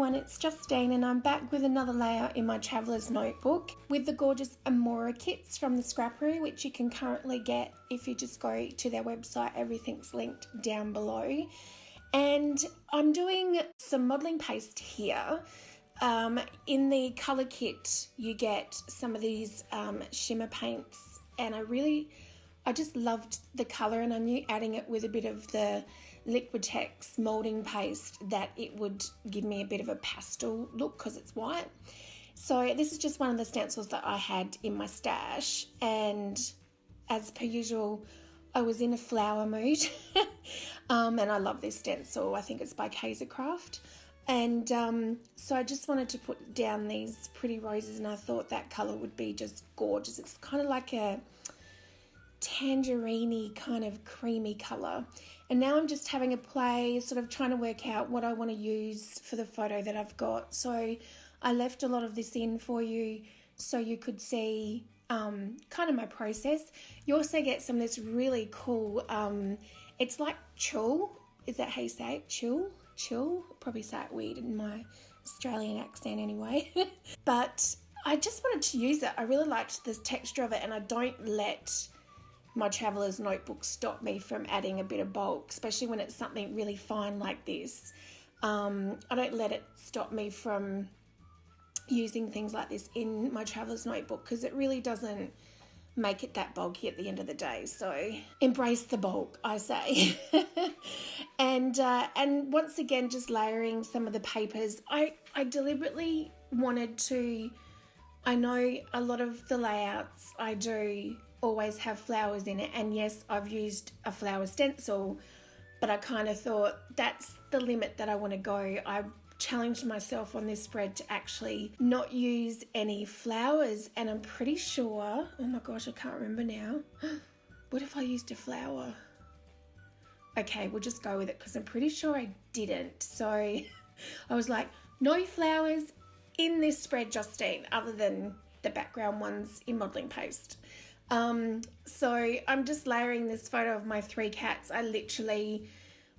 everyone, it's Justine and I'm back with another layout in my Traveller's Notebook with the gorgeous AMORA kits from the Scrappery, which you can currently get if you just go to their website. Everything's linked down below. And I'm doing some modelling paste here. In the colour kit you get some of these shimmer paints, and I just loved the colour, and I knew adding it with a bit of the Liquitex moulding paste that it would give me a bit of a pastel look because it's white. So this is just one of the stencils that I had in my stash, and as per usual I was in a flower mood and I love this stencil. I think it's by Craft. And so I just wanted to put down these pretty roses, and I thought that colour would be just gorgeous. It's kind of like a tangerine-y kind of creamy colour. And now I'm just having a play, sort of trying to work out what I want to use for the photo that I've got. So I left a lot of this in for you so you could see kind of my process. You also get some of this really cool, it's like tulle. Is that how you say it? Tulle? Probably say it weird in my Australian accent anyway. But I just wanted to use it. I really liked the texture of it, and I don't let my Traveller's Notebook stop me from adding a bit of bulk, especially when it's something really fine like this. I don't let it stop me from using things like this in my Traveller's Notebook because it really doesn't make it that bulky at the end of the day. So embrace the bulk, I say. And once again, just layering some of the papers. I deliberately wanted to, I know a lot of the layouts I do always have flowers in it, and yes, I've used a flower stencil, but I kind of thought that's the limit that I want to go. I challenged myself on this spread to actually not use any flowers, and I'm pretty sure, oh my gosh, I can't remember now. What if I used a flower? Okay, we'll just go with it because I'm pretty sure I didn't. So I was like, no flowers in this spread, Justine, other than the background ones in modelling paste. So I'm just layering this photo of my 3 cats. I literally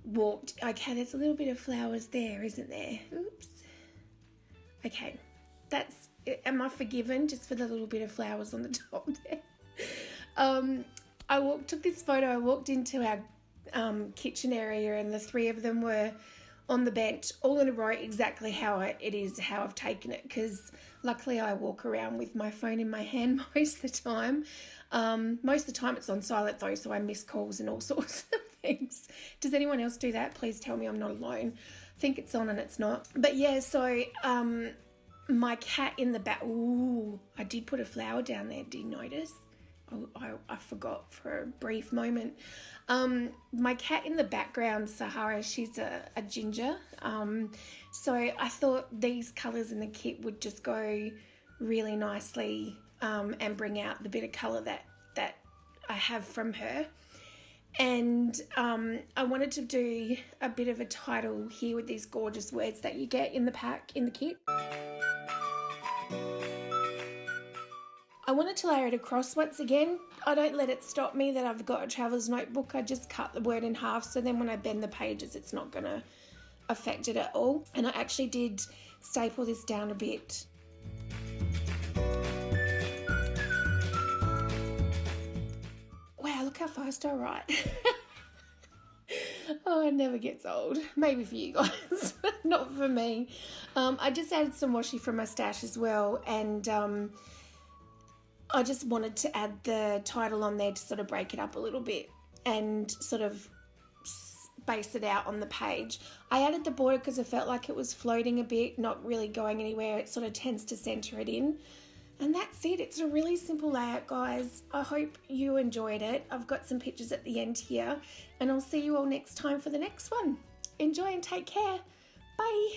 walked, okay, there's a little bit of flowers there, isn't there? Oops. Okay, that's, am I forgiven just for the little bit of flowers on the top there? Took this photo, I walked into our kitchen area, and the 3 of them were on the bench all in a row, exactly how I've taken it, because luckily I walk around with my phone in my hand most of the time. Most of the time it's on silent though, so I miss calls and all sorts of things. Does anyone else do that? Please tell me I'm not alone. I think it's on and it's not. But yeah, so my cat in the back, ooh, I did put a flower down there, did you notice? I forgot for a brief moment. My cat in the background, Sahara, she's a ginger. So I thought these colours in the kit would just go really nicely and bring out the bit of colour that I have from her. And I wanted to do a bit of a title here with these gorgeous words that you get in the pack, in the kit. I wanted to layer it across once again. I don't let it stop me that I've got a Traveller's Notebook. I just cut the word in half, so then when I bend the pages, it's not going to affect it at all. And I actually did staple this down a bit. Wow, look how fast I write. Oh, it never gets old. Maybe for you guys, not for me. I just added some washi from my stash as well, and I just wanted to add the title on there to sort of break it up a little bit and sort of space it out on the page. I added the border because I felt like it was floating a bit, not really going anywhere. It sort of tends to centre it in. And that's it. It's a really simple layout, guys. I hope you enjoyed it. I've got some pictures at the end here, and I'll see you all next time for the next one. Enjoy and take care. Bye.